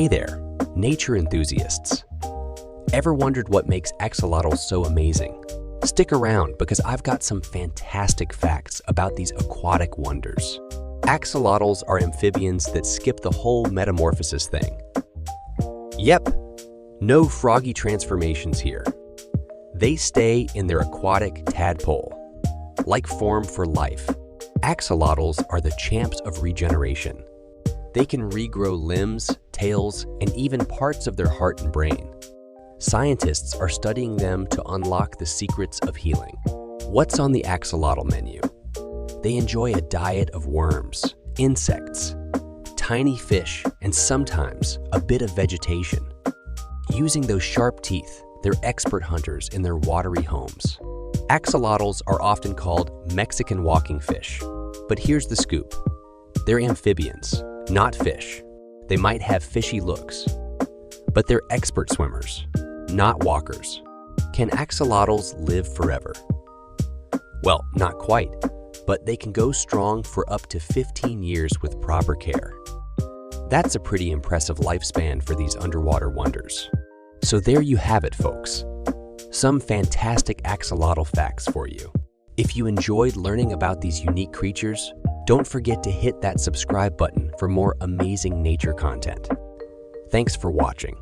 Hey there, nature enthusiasts. Ever wondered what makes axolotls so amazing? Stick around because I've got some fantastic facts about these aquatic wonders. Axolotls are amphibians that skip the whole metamorphosis thing. Yep, no froggy transformations here. They stay in their aquatic tadpole, like form for life. Axolotls are the champs of regeneration. They can regrow limbs, tails, and even parts of their heart and brain. Scientists are studying them to unlock the secrets of healing. What's on the axolotl menu? They enjoy a diet of worms, insects, tiny fish, and sometimes a bit of vegetation. Using those sharp teeth, they're expert hunters in their watery homes. Axolotls are often called Mexican walking fish, but here's the scoop. They're amphibians, not fish. They might have fishy looks, but they're expert swimmers, not walkers. Can axolotls live forever? Well, not quite, but they can go strong for up to 15 years with proper care. That's a pretty impressive lifespan for these underwater wonders. So there you have it, folks. Some fantastic axolotl facts for you. If you enjoyed learning about these unique creatures, don't forget to hit that subscribe button for more amazing nature content. Thanks for watching.